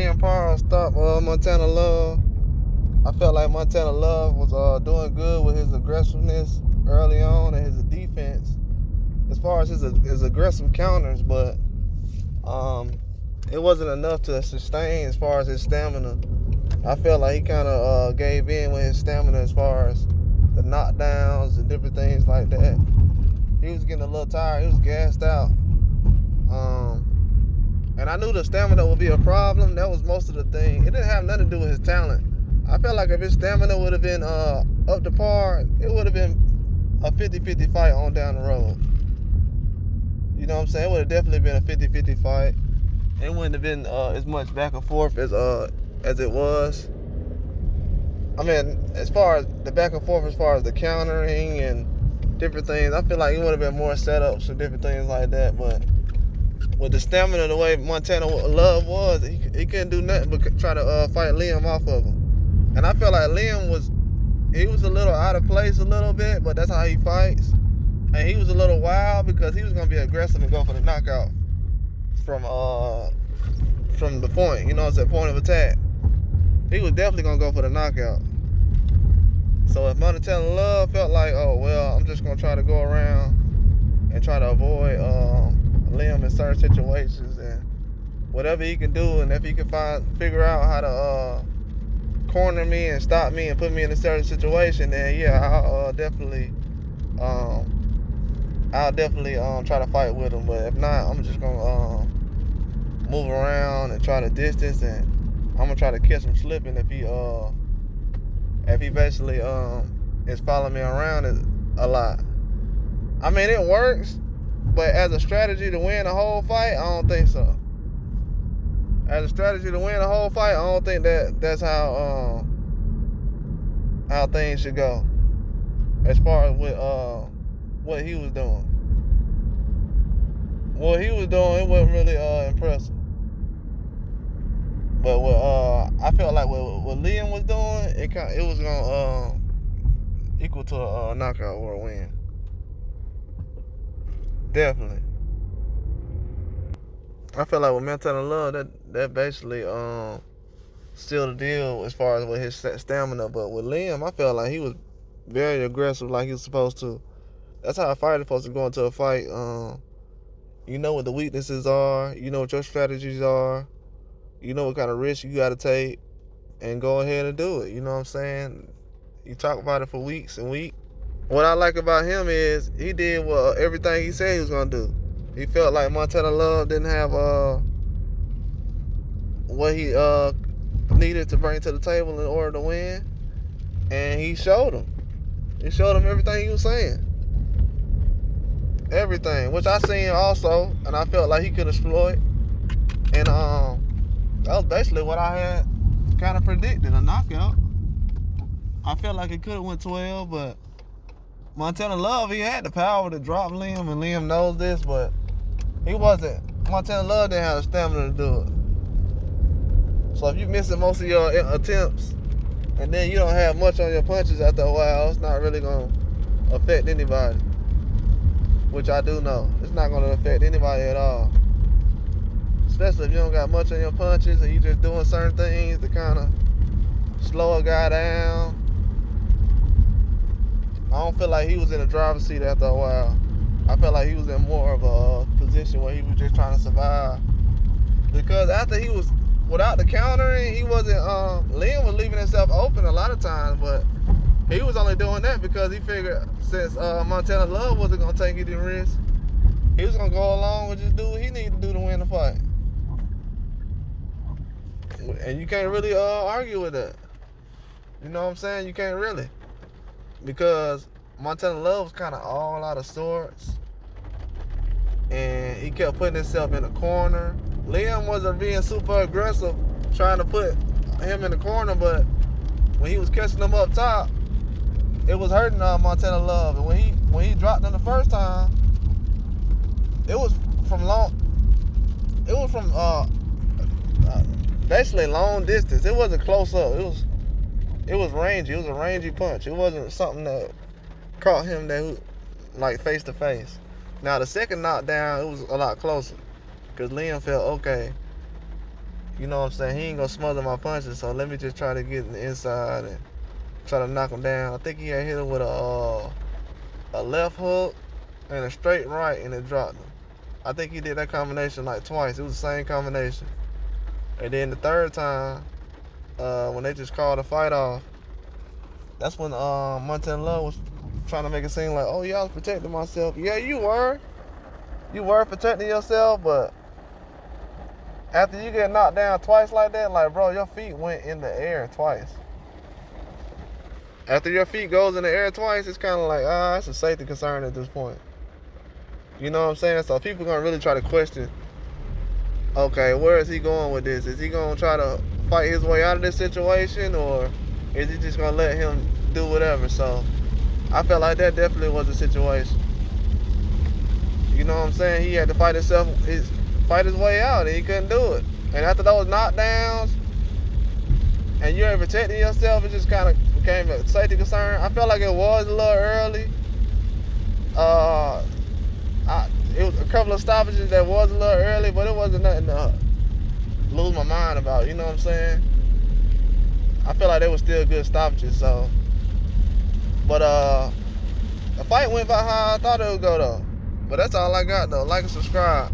Liam Paro stopped Montana Love. I felt like Montana Love was doing good with his aggressiveness early on and his defense as far as his aggressive counters, but it wasn't enough to sustain as far as his stamina. I felt like he kind of gave in with his stamina as far as the knockdowns and different things like that. He was getting a little tired. He was gassed out. And I knew the stamina would be a problem. That was most of the thing. It didn't have nothing to do with his talent. I felt like if his stamina would have been up to par, it would have been a 50-50 fight on down the road. You know what I'm saying? It would have definitely been a 50-50 fight. It wouldn't have been as much back and forth as it was. I mean, as far as the back and forth, as far as the countering and different things, I feel like it would have been more setups and different things like that. But with the stamina, the way Montana Love was, he couldn't do nothing but try to fight Liam off of him. And I feel like Liam was a little out of place a little bit, but that's how he fights. And he was a little wild because he was gonna be aggressive and go for the knockout from the point. You know, it's a point of attack. He was definitely gonna go for the knockout. So if Montana Love felt like, oh well, I'm just gonna try to go around and try to avoid Liam in certain situations, and whatever he can do, and if he can figure out how to corner me and stop me and put me in a certain situation, then yeah, I'll definitely try to fight with him. But if not, I'm just gonna move around and try to distance, and I'm gonna try to catch him slipping if he basically is following me around a lot. I mean, it works, but as a strategy to win the whole fight, I don't think so. As a strategy to win the whole fight, I don't think that's how things should go. As far as with what he was doing. What he was doing, it wasn't really impressive. But what I felt like what Liam was doing, it was gonna equal to a knockout or a win. Definitely. I feel like with Montana Love, that basically sealed the deal as far as with his stamina. But with Liam, I felt like he was very aggressive, like he was supposed to. That's how a fighter's supposed to go into a fight. You know what the weaknesses are. You know what your strategies are. You know what kind of risk you got to take, and go ahead and do it. You know what I'm saying? You talk about it for weeks and weeks. What I like about him is he did everything he said he was gonna do. He felt like Montana Love didn't have what he needed to bring to the table in order to win, and he showed him. He showed him everything he was saying. Everything, which I seen also, and I felt like he could exploit. And that was basically what I had kind of predicted, a knockout. I felt like it could have went 12, but Montana Love, he had the power to drop Liam, and Liam knows this, but Montana Love didn't have the stamina to do it. So if you're missing most of your attempts, and then you don't have much on your punches after a while, it's not really going to affect anybody. Which I do know. It's not going to affect anybody at all. Especially if you don't got much on your punches and you just doing certain things to kind of slow a guy down. I don't feel like he was in the driver's seat after a while. I felt like he was in more of a position where he was just trying to survive. Because after he was, without the countering, he wasn't, Liam was leaving himself open a lot of times, but he was only doing that because he figured since Montana Love wasn't going to take any risk, he was going to go along and just do what he needed to do to win the fight. And you can't really argue with that. You know what I'm saying? You can't really. Because Montana Love was kind of all out of sorts. And he kept putting himself in the corner. Liam wasn't being super aggressive, trying to put him in the corner, but when he was catching him up top, it was hurting Montana Love. And when he dropped him the first time, it was from basically long distance. It wasn't close up. It was rangy. It was a rangy punch. It wasn't something that caught him like face to face. Now the second knockdown, it was a lot closer because Liam felt, okay, You know what I'm saying? He ain't gonna smother my punches, so let me just try to get in the inside and try to knock him down. I think he had hit him with a left hook and a straight right, and it dropped him. I think he did that combination like twice. It was the same combination. And then the third time, when they just called the fight off, that's when Montana Love was trying to make it seem like, oh yeah, I was protecting myself. Yeah, you were. You were protecting yourself, but after you get knocked down twice like that, like, bro, your feet went in the air twice. After your feet goes in the air twice, it's kind of like, it's a safety concern at this point. You know what I'm saying? So people are going to really try to question, okay, where is he going with this? Is he going to try to fight his way out of this situation, or is he just going to let him do whatever? So I felt like that definitely was a situation. You know what I'm saying? He had to fight his way out, and he couldn't do it. And after those knockdowns, and you ain't protecting yourself, it just kind of became a safety concern. I felt like it was a little early. It was a couple of stoppages that was a little early, but it wasn't nothing to lose my mind about. You know what I'm saying? I feel like they were still good stoppages. So, but the fight went by how I thought it would go though. But that's all I got though. Like and subscribe.